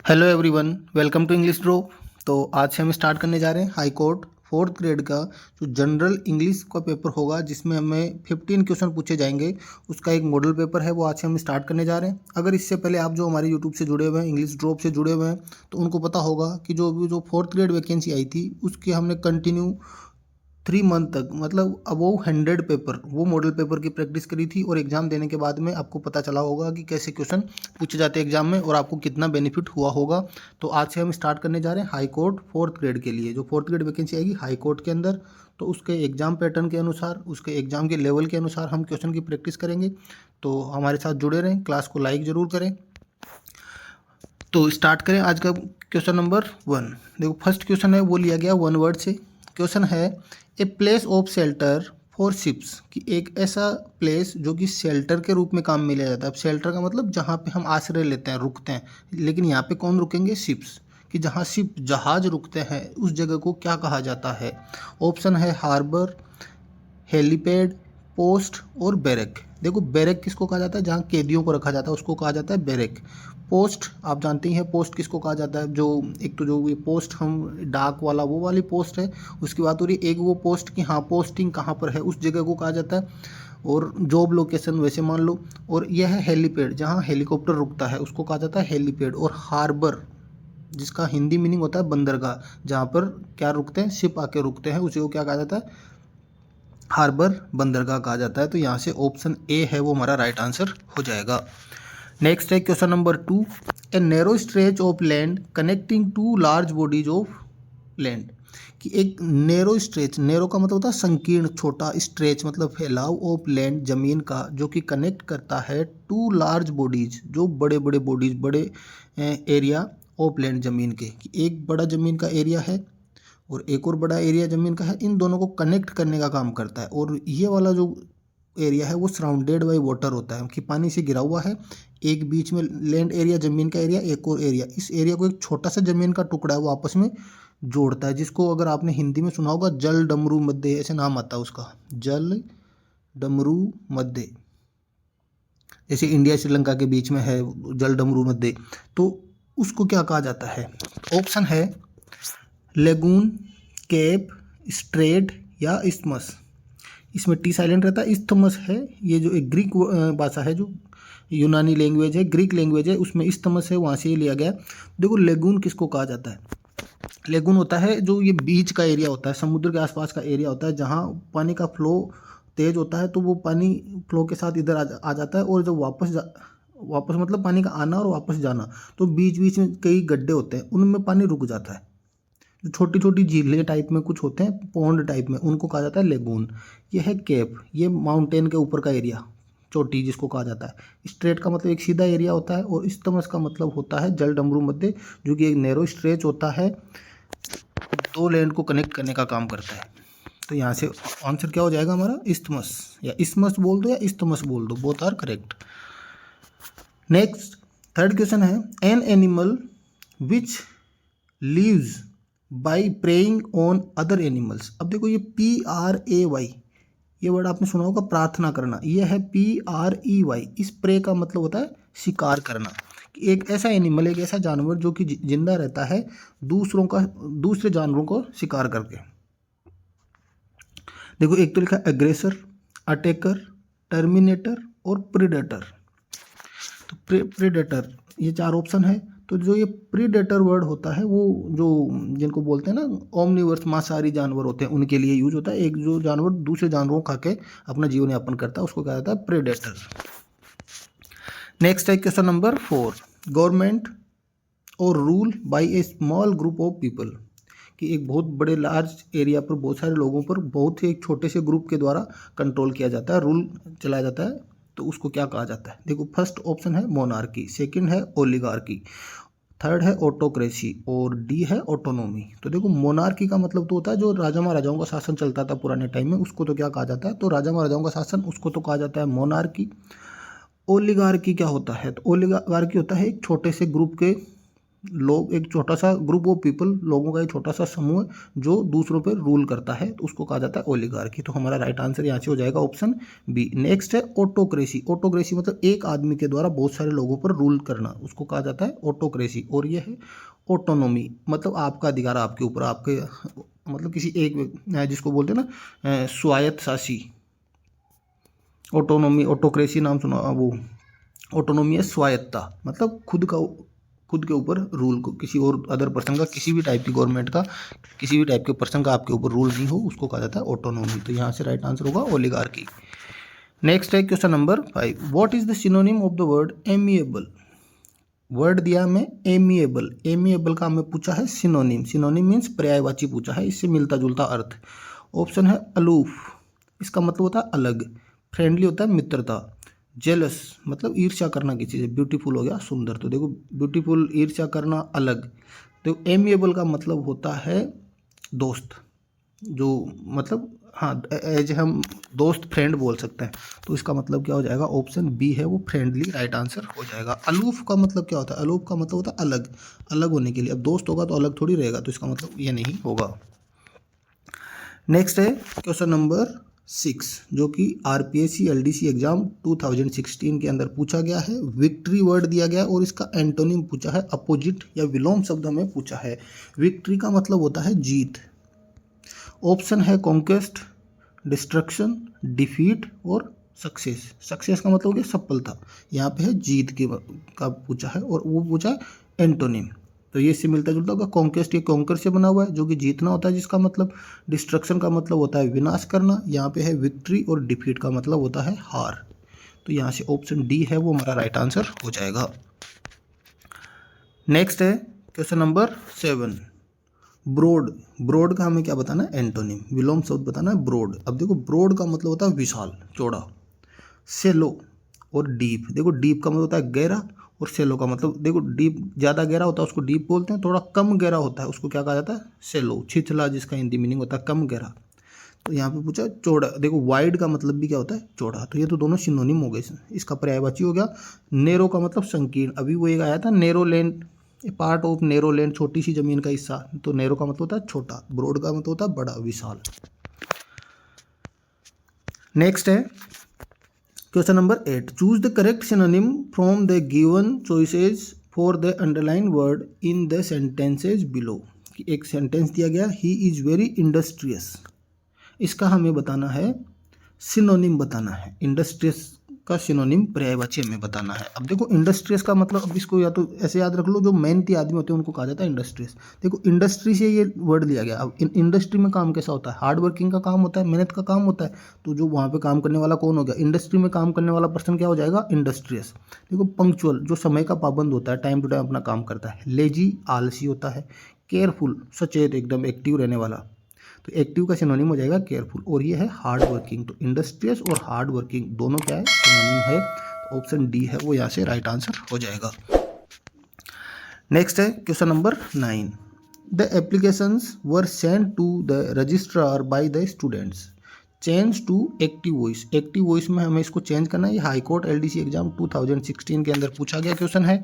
Hello everyone, welcome to English drop. तो आज से हम स्टार्ट करने जा रहे हैं हाई कोर्ट फोर्थ ग्रेड का जो जनरल इंग्लिश का पेपर होगा, जिसमें हमें 15 क्वेश्चन पूछे जाएंगे। उसका एक मॉडल पेपर है, वो आज से हम स्टार्ट करने जा रहे हैं। अगर इससे पहले आप जो हमारे यूट्यूब से जुड़े हुए हैं, इंग्लिश ड्रॉप से जुड़े हुए हैं, तो उनको पता होगा कि जो फोर्थ ग्रेड वैकेंसी आई थी उसकी हमने कंटिन्यू 3 मंथ तक, मतलब अबोव 100 पेपर, वो मॉडल पेपर की प्रैक्टिस करी थी। और एग्जाम देने के बाद में आपको पता चला होगा कि कैसे क्वेश्चन पूछे जाते हैं एग्जाम में और आपको कितना बेनिफिट हुआ होगा। तो आज से हम स्टार्ट करने जा रहे हैं हाई कोर्ट फोर्थ ग्रेड के लिए। जो फोर्थ ग्रेड वैकेंसी आएगी हाई कोर्ट के अंदर, तो उसके एग्जाम पैटर्न के अनुसार, उसके एग्जाम के लेवल के अनुसार हम क्वेश्चन की प्रैक्टिस करेंगे। तो हमारे साथ जुड़े रहें, क्लास को लाइक ज़रूर करें। तो स्टार्ट करें आज का क्वेश्चन नंबर 1। देखो, फर्स्ट क्वेश्चन है वो लिया गया 1 वर्ड से। क्वेश्चन है a place of shelter for ships, कि एक ऐसा प्लेस जो कि शेल्टर के रूप में काम में लिया जाता है। अब शेल्टर का मतलब जहाँ पे हम आश्रय लेते हैं, रुकते हैं, लेकिन यहाँ पे कौन रुकेंगे? शिप्स। कि जहाँ शिप जहाज रुकते हैं उस जगह को क्या कहा जाता है? ऑप्शन है हार्बर, हेलीपैड, पोस्ट और बैरक। देखो, बैरक किसको कहा जाता है? जहाँ कैदियों को रखा जाता है उसको कहा जाता है बैरक। पोस्ट आप जानते ही हैं, पोस्ट किसको कहा जाता है? जो एक तो जो ये पोस्ट हम डाक वाला वो वाली पोस्ट है, उसकी बात हो रही है। एक वो पोस्ट की हाँ पोस्टिंग कहाँ पर है उस जगह को कहा जाता है, और जॉब लोकेशन वैसे मान लो। और यह है हेलीपैड, जहाँ हेलीकॉप्टर रुकता है उसको कहा जाता है हेलीपैड। और हार्बर, जिसका हिंदी मीनिंग होता है बंदरगाह, जहाँ पर क्या रुकते हैं? शिप आके रुकते हैं, उसी को क्या कहा जाता है? हार्बर, बंदरगाह कहा जाता है। तो यहाँ से ऑप्शन ए है वो हमारा राइट आंसर हो जाएगा। नेक्स्ट है question number 2। A narrow stretch of land connecting two large bodies of land, कि एक नैरो स्ट्रेच, नैरो का मतलब होता है संकीर्ण, छोटा, स्ट्रेच मतलब फैलाव, ऑफ लैंड जमीन का, जो कि कनेक्ट करता है टू लार्ज बॉडीज, जो बड़े बड़े बॉडीज, बड़े एरिया ऑफ लैंड जमीन के, कि एक बड़ा जमीन का एरिया है और एक और बड़ा एरिया ज़मीन का है, इन दोनों को कनेक्ट करने का काम करता है। और ये वाला जो एरिया है वो सराउंडेड बाई वाटर होता है, कि पानी से घिरा हुआ है। एक बीच में लैंड एरिया, ज़मीन का एरिया, एक और एरिया, इस एरिया को एक छोटा सा ज़मीन का टुकड़ा है वो आपस में जोड़ता है, जिसको अगर आपने हिंदी में सुना होगा जल डमरू मध्य, ऐसे नाम आता है उसका, जल डमरू मध्य। जैसे इंडिया श्रीलंका के बीच में है जल डमरू मध्य, तो उसको क्या कहा जाता है? ऑप्शन है लेगून, केप, स्ट्रेट या इस्थमस। इसमें टी साइलेंट रहता है। इस्थमस है ये जो एक ग्रीक भाषा है, जो यूनानी लैंग्वेज है, ग्रीक लैंग्वेज है, उसमें इस्थमस है, वहाँ से ये लिया गया। देखो, लेगून किसको कहा जाता है? लेगून होता है जो ये बीच का एरिया होता है, समुद्र के आसपास का एरिया होता है, जहाँ पानी का फ्लो तेज होता है, तो वो पानी फ्लो के साथ इधर आ जाता है। और जब वापस मतलब पानी का आना और वापस जाना, तो बीच बीच में कई गड्ढे होते हैं, उनमें पानी रुक जाता है। जो छोटी छोटी झीलें टाइप में कुछ होते हैं, पॉन्ड टाइप में, उनको कहा जाता है लेगून। ये है केप, ये माउंटेन के ऊपर का एरिया, चोटी जिसको कहा जाता है। स्ट्रेट का मतलब एक सीधा एरिया होता है, और इस्थमस का मतलब होता है जल डमरू मध्य, जो कि एक नैरो स्ट्रेच होता है, दो लैंड को कनेक्ट करने का काम करता है। तो यहाँ से आंसर क्या हो जाएगा हमारा? इस्थमस, या इस्थमस बोल दो या इस्थमस बोल दो, both are correct. Next third question है an animal which lives by preying on other animals. अब देखो, ये PRAY, ये वर्ड आपने सुना होगा, प्रार्थना करना। ये है PREY। इस प्रे का मतलब होता है शिकार करना। एक ऐसा एनिमल, एक ऐसा जानवर जो कि जिंदा रहता है दूसरे जानवरों को शिकार करके। देखो, एक तो लिखा एग्रेसर, अटैकर, टर्मिनेटर और प्रीडेटर। तो प्रीडेटर, ये 4 ऑप्शन है। तो जो ये प्रीडेटर वर्ड होता है वो जो जिनको बोलते हैं ना ओमनिवर्स, मांसाहारी जानवर होते हैं, उनके लिए यूज होता है। एक जो जानवर दूसरे जानवरों को खा के अपना जीवन यापन करता है उसको कहा जाता है प्रीडेटर। नेक्स्ट है क्वेश्चन नंबर 4। गवर्नमेंट और rule by A small group of people, कि एक बहुत बड़े लार्ज एरिया पर बहुत सारे लोगों पर बहुत ही एक छोटे से ग्रुप के द्वारा कंट्रोल किया जाता है, रूल चलाया जाता है, तो उसको क्या कहा जाता है? देखो, फर्स्ट ऑप्शन है मोनार्की, सेकंड है ओलिगार्की, थर्ड है ऑटोक्रेसी और डी है ऑटोनोमी। तो देखो, मोनार्की का मतलब तो होता है जो राजा महाराजाओं का शासन चलता था पुराने टाइम में, उसको तो क्या कहा जाता है? तो राजा महाराजाओं का शासन, उसको तो कहा जाता है मोनार्की। ओलिगार्की क्या होता है? तो ओलिगार्की होता है एक छोटे से ग्रुप के लोग, एक छोटा सा ग्रुप ऑफ पीपल, लोगों का एक छोटा सा समूह जो दूसरों पर रूल करता है, तो उसको कहा जाता है ओलिगार्की। तो हमारा राइट आंसर यहाँ से हो जाएगा ऑप्शन बी। नेक्स्ट है ऑटोक्रेसी। ऑटोक्रेसी मतलब एक आदमी के द्वारा बहुत सारे लोगों पर रूल करना, उसको कहा जाता है ऑटोक्रेसी। और ये है ऑटोनोमी, मतलब आपका अधिकार आपके ऊपर, आपके मतलब किसी एक, जिसको बोलते हैं ना स्वायत्त शासी। ऑटोनोमी, ऑटोक्रेसी नाम सुना वो, ऑटोनोमी है स्वायत्ता, मतलब खुद के ऊपर रूल को, किसी और अदर पर्सन का, किसी भी टाइप की गवर्नमेंट का, किसी भी टाइप के पर्सन का आपके ऊपर रूल नहीं हो, उसको कहा जाता है ऑटोनोमी। तो यहाँ से राइट आंसर होगा ओलिगार्की। नेक्स्ट है question number 5। What is the synonym of the word amiable. Word दिया हमें एमिएबल, एमिएबल का हमें पूछा है सिनोनिम। सिनोनिम मीन्स पर्यायवाची पूछा है, इससे मिलता जुलता अर्थ। ऑप्शन है अलूफ, इसका मतलब होता है अलग। फ्रेंडली होता है मित्रता। जेलस मतलब ईर्ष्या करना किसी से। ब्यूटीफुल हो गया सुंदर। तो देखो ब्यूटीफुल, ईर्ष्या करना, अलग। देखो एमिएबल का मतलब होता है दोस्त, जो मतलब हाँ एज हम दोस्त, फ्रेंड बोल सकते हैं। तो इसका मतलब क्या हो जाएगा, ऑप्शन बी है वो फ्रेंडली राइट आंसर हो जाएगा। अलूफ का मतलब क्या होता है, अलूफ का मतलब होता है अलग, अलग होने के लिए। अब दोस्त होगा तो अलग थोड़ी रहेगा, तो इसका मतलब ये नहीं होगा। नेक्स्ट है क्वेश्चन नंबर 6, जो कि आरपीएससी एलडीसी एग्जाम 2016 के अंदर पूछा गया है। विक्ट्री वर्ड दिया गया और इसका एंटोनिम पूछा है, अपोजिट या विलोम शब्द हमें पूछा है। विक्ट्री का मतलब होता है जीत। ऑप्शन है कॉन्क्वेस्ट, डिस्ट्रक्शन, डिफीट और सक्सेस। सक्सेस का मतलब हो गया सफलता, यहाँ पे है जीत का पूछा है, और वो पूछा है एंटोनिम। तो ये इससे मिलता जुलता होगा। कॉन्क्वेस्ट ये कॉन्कर से बना हुआ है, जो कि जीतना होता है, जिसका मतलब। डिस्ट्रक्शन का मतलब होता है विनाश करना, यहाँ पे है विक्ट्री। और डिफीट का मतलब होता है हार। तो यहाँ से ऑप्शन डी है वो हमारा राइट आंसर हो जाएगा। नेक्स्ट है क्वेश्चन नंबर 7। ब्रॉड, ब्रॉड का हमें क्या बताना है, एंटोनिम, विलोम शब्द बताना है ब्रॉड। अब देखो ब्रॉड का मतलब होता है विशाल, चौड़ा। सेलो और डीप, देखो डीप का मतलब होता है गहरा, और सेलो का मतलब, देखो डीप ज़्यादा गहरा होता है उसको डीप बोलते हैं, थोड़ा कम गहरा होता है उसको क्या कहा जाता है, सेलो, छिछला, जिसका हिंदी मीनिंग होता है कम गहरा। तो यहाँ पे पूछा चौड़ा। देखो वाइड का मतलब भी क्या होता है, चौड़ा। तो ये तो दोनों सिनोनिम हो गए। इसका पर्यायवाची हो गया। नेरो का मतलब संकीर्ण, अभी वो एक आया था narrow land, part of narrow land, छोटी सी जमीन का हिस्सा। तो नेरो का मतलब होता है छोटा, ब्रॉड का मतलब होता है बड़ा, विशाल। नेक्स्ट है question number 8। Choose the correct synonym from the given choices for the underline word in the sentences below. एक सेंटेंस दिया गया, ही इज वेरी इंडस्ट्रियस। इसका हमें बताना है सिनोनिम बताना है। इंडस्ट्रियस का सिनोनिम पर्यायवाची हमें बताना है। अब देखो इंडस्ट्रियस का मतलब, अब इसको या तो ऐसे याद रख लो, जो मेहनती आदमी होते हैं उनको कहा जाता है इंडस्ट्रियस। देखो इंडस्ट्री से ये वर्ड लिया गया। अब इंडस्ट्री में काम कैसा होता है, हार्ड वर्किंग का काम होता है, मेहनत का काम होता है। तो जो वहाँ पे काम करने वाला कौन हो गया, इंडस्ट्री में काम करने वाला पर्सन क्या हो जाएगा, इंडस्ट्रियस। देखो पंक्चुअल, जो समय का पाबंद होता है, टाइम टू टाइम अपना काम करता है। लेजी, आलसी होता है। केयरफुल, सचेत, एकदम एक्टिव रहने वाला। तो एक्टिव का सिनोनिम हो जाएगा केयरफुल। और ये है हार्ड वर्किंग। तो इंडस्ट्रियस और हार्ड वर्किंग दोनों क्या है, सिनोनिम है। तो ऑप्शन डी है वो यहाँ से राइट आंसर हो जाएगा। नेक्स्ट है question number 9। The applications were send to the registrar by the students. Change to active voice. Active voice में हमें इसको चेंज करना है। ये हाई कोर्ट एलडीसी एग्जाम 2016 के अंदर पूछा गया क्वेश्चन है।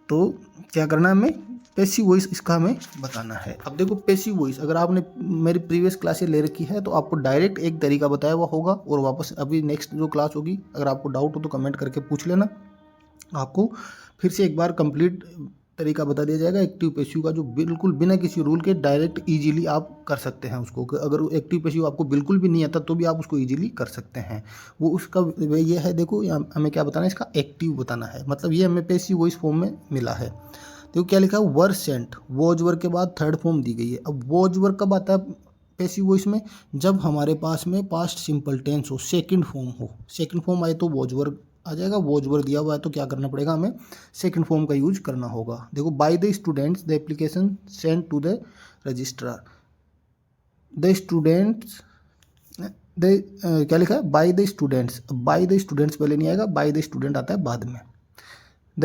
तो क्या करना है हमें, पैसिव वॉइस इसका हमें बताना है। अब देखो पैसिव वॉइस, अगर आपने मेरी प्रीवियस क्लासें ले रखी है तो आपको डायरेक्ट एक तरीका बताया हुआ होगा, और वापस अभी नेक्स्ट जो क्लास होगी, अगर आपको डाउट हो तो कमेंट करके पूछ लेना। आपको फिर से एक बार कंप्लीट तरीका बता दिया जाएगा एक्टिव पैसिव का, जो बिल्कुल बिना किसी रूल के डायरेक्ट इजीली आप कर सकते हैं उसको। अगर एक्टिव पैसिव आपको बिल्कुल भी नहीं आता तो भी आप उसको इजीली कर सकते हैं। वो उसका ये है, देखो यहाँ हमें क्या बताना है, इसका एक्टिव बताना है। मतलब ये हमें पैसिव वॉइस फॉर्म में मिला है। देखो क्या लिखा है, वर सेंट, वॉज वर के बाद थर्ड फॉर्म दी गई है। अब वॉज वर कब आता है पैसिव वॉइस में, जब हमारे पास में पास्ट सिंपल टेंस हो, सेकंड फॉर्म हो। सेकंड फॉर्म आए तो वॉज वर आ जाएगा। वॉज वर दिया हुआ है तो क्या करना पड़ेगा, हमें सेकंड फॉर्म का यूज करना होगा। देखो by the students the application send to the registrar. The students क्या लिखा है, by the students. By the students पहले नहीं आएगा, बाय द स्टूडेंट आता है बाद में। The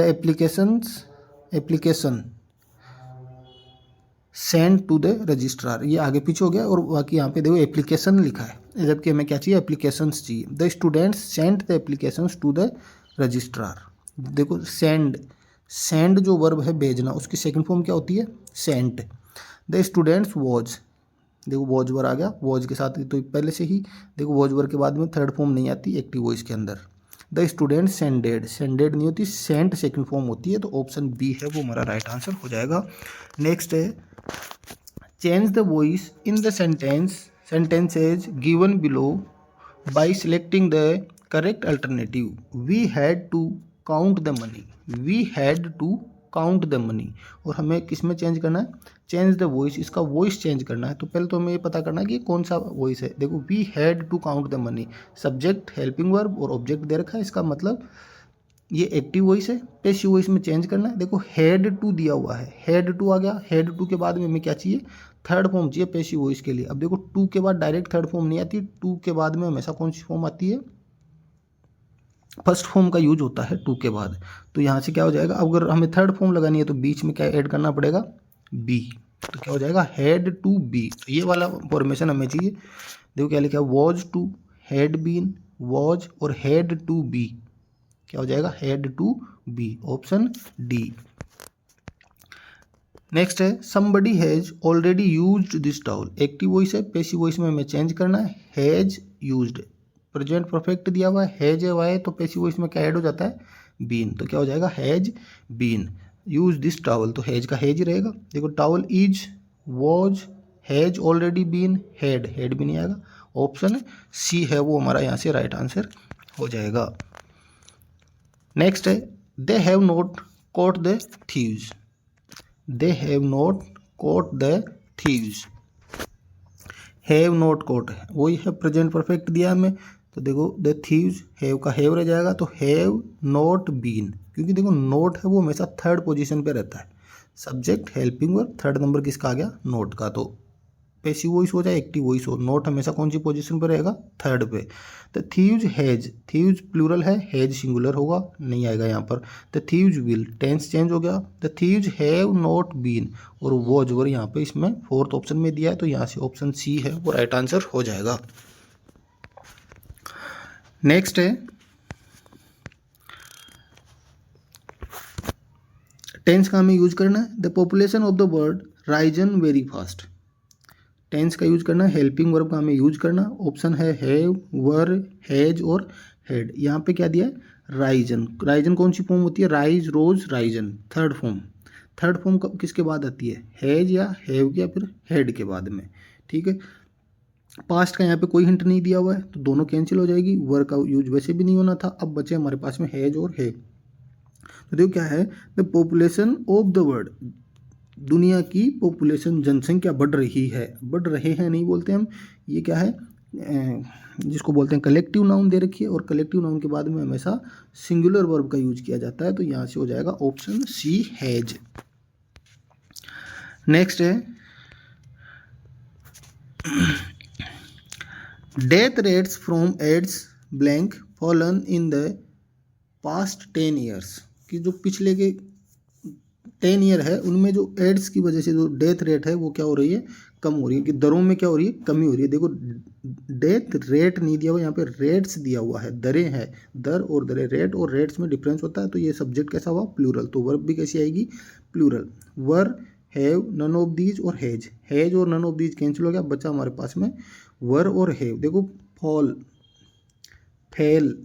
application send to the registrar, ये आगे पीछे हो गया। और बाकी यहाँ पे देखो एप्लीकेशन लिखा है, जबकि हमें क्या चाहिए, एप्लीकेशंस चाहिए। The students send the applications to the registrar. देखो सेंड, सेंड जो वर्ब है भेजना, उसकी सेकंड फॉर्म क्या होती है? सेंट। द स्टूडेंट्स वॉज, देखो वॉज वर आ गया, वॉज के साथ तो पहले से ही देखो वॉज वर के बाद में थर्ड फॉर्म नहीं आती एक्टिव वॉइस के अंदर। द स्टूडेंट सेंडेड, सेंडेड नहीं होती, सेंट सेकंड फॉर्म होती है, तो ऑप्शन बी है वो हमारा राइट आंसर हो जाएगा। नेक्स्ट है change the voice in the sentences given below by selecting the correct alternative. We had to count the money, we had to count the money, और हमें किस में चेंज करना है? चेंज द वॉइस, इसका वॉइस चेंज करना है। तो पहले तो हमें ये पता करना है कि कौन सा वॉइस है। देखो we had to count the money, subject helping verb और ऑब्जेक्ट दे रखा है, इसका मतलब ये एक्टिव वॉइस है। पैसिव वॉइस में चेंज करना है। देखो हैड टू दिया हुआ है, हैड टू आ गया, हैड टू के बाद में हमें क्या चाहिए? थर्ड फॉर्म चाहिए पैसिव वॉइस के लिए। अब देखो टू के बाद डायरेक्ट थर्ड फॉर्म नहीं आती, टू के बाद में हमेशा कौन सी फॉर्म आती है? फर्स्ट फॉर्म का यूज होता है टू के बाद। तो यहाँ से क्या हो जाएगा? अगर हमें थर्ड फॉर्म लगानी है तो बीच में क्या ऐड करना पड़ेगा? बी। तो क्या हो जाएगा? Had to be. तो ये वाला फॉर्मेशन हमें चाहिए। देखो क्या लिखा है? Was to, had been, was और हैड टू बी, क्या हो जाएगा? Had to be, option D. Next है somebody has already used this towel, active voice है, पैसिव वॉइस में हमें चेंज करना है। हैज यूज्ड, प्रेजेंट परफेक्ट दिया हुआ है, हैज है वाई, तो पैसिव वॉइस में क्या ऐड हो जाता है? बीन। तो क्या हो जाएगा? Has been use this towel, तो हैज का हैज ही रहेगा। देखो towel is, was, has already been, had भी नहीं आएगा, ऑप्शन सी है वो हमारा यहाँ से राइट आंसर हो जाएगा। नेक्स्ट है they have not caught the thieves, they have not caught the thieves, have not caught वही है, प्रेजेंट परफेक्ट दिया हमें। तो देखो द थीव्स, हैव का हैव रह जाएगा, तो हैव नॉट बीन, क्योंकि देखो नोट है वो हमेशा थर्ड पोजीशन पे रहता है। Subject helping verb, third number किसका आ गया? नोट का। तो पैसिव वॉइस हो चाहे एक्टिव वॉइस हो, नोट हमेशा कौन सी पोजीशन पे रहेगा? थर्ड पे। The thieves has, thieves plural है, हैज सिंगुलर होगा, नहीं आएगा यहाँ पर। The thieves will, tense change हो गया। The thieves have not been, और वॉज वर यहाँ पे इसमें फोर्थ ऑप्शन में दिया है, तो यहाँ से ऑप्शन सी है वो राइट आंसर हो जाएगा। नेक्स्ट है टेंस का हमें यूज करना है। The population of the world risen very fast, tense का यूज करना है। हेल्पिंग वर्ब का हमें यूज करना, ऑप्शन है हैव, वर, हैज और हैड। यहाँ पे क्या दिया है? राइजन, राइजन कौन सी फॉर्म होती है? Rise, rose, risen, third form. Third form किसके बाद आती है? हैज या हैव या फिर हैड के बाद में, ठीक है। पास्ट का यहाँ पे कोई हिंट नहीं दिया हुआ है, तो दोनों कैंसिल हो जाएगी। वर का यूज वैसे भी नहीं होना था, अब बचे हमारे पास में हैज और है। तो देखो क्या है? The population of the world, दुनिया की पॉपुलेशन, जनसंख्या बढ़ रही है, बढ़ रहे हैं नहीं बोलते हम, ये क्या है? जिसको बोलते हैं कलेक्टिव नाउन दे रखी है, और कलेक्टिव नाउन के बाद में हमेशा सिंगुलर वर्ब का यूज किया जाता है, तो यहाँ से हो जाएगा ऑप्शन सी हैज। नेक्स्ट है death rates from AIDS blank fallen in the past 10 years, कि जो पिछले के 10 ईयर है उनमें जो एड्स की वजह से जो डेथ रेट है वो क्या हो रही है? कम हो रही है। कि दरों में क्या हो रही है? कमी हो रही है। देखो डेथ रेट नहीं दिया हुआ, यहाँ पे रेट्स दिया हुआ है, दरें हैं, दर और दरें, रेट और रेट्स में डिफरेंस होता है। तो ये सब्जेक्ट कैसा हुआ? प्लूरल, तो वर्ब भी कैसी आएगी? Plural. Were, have, none of these और हैज, हैज और नन ऑफ दीज कैंसिल हो गया, बचा हमारे पास में वर और हैव। देखो फॉल, फेल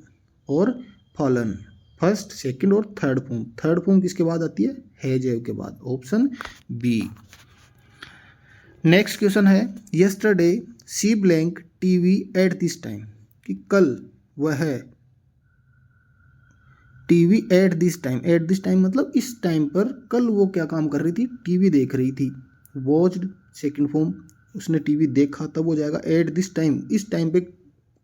और फॉलन, फर्स्ट, सेकंड और थर्ड फॉर्म। थर्ड फॉर्म किसके बाद आती है? हैज, हैव के बाद, ऑप्शन बी। नेक्स्ट क्वेश्चन है yesterday she blank TV at this time, कि कल वह TV at this time, at this time मतलब इस टाइम पर, कल वो क्या काम कर रही थी? टीवी देख रही थी। वॉच्ड सेकंड फॉर्म, उसने टीवी देखा, तब हो जाएगा एट दिस टाइम, इस टाइम पे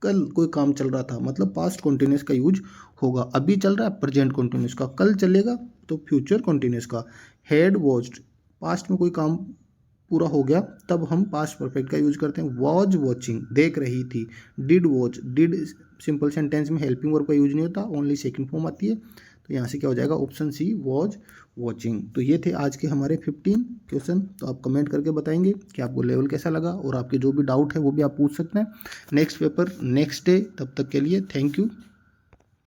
कल कोई काम चल रहा था, मतलब पास्ट कॉन्टिन्यूस का यूज होगा। अभी चल रहा है प्रेजेंट कॉन्टिन्यूस का, कल चलेगा तो फ्यूचर कॉन्टिन्यूस का। हैड वॉच्ड, पास्ट में कोई काम पूरा हो गया तब हम पास्ट परफेक्ट का यूज करते हैं। वॉज वॉचिंग, देख रही थी। Did watch, did simple sentence में हेल्पिंग वर्ब का यूज नहीं होता, ओनली सेकंड फॉर्म आती है, तो यहाँ से क्या हो जाएगा? Option C was watching. तो ये थे आज के हमारे 15 क्वेश्चन। तो आप कमेंट करके बताएंगे कि आपको लेवल कैसा लगा, और आपके जो भी डाउट है वो भी आप पूछ सकते हैं। नेक्स्ट पेपर नेक्स्ट डे, तब तक के लिए थैंक यू।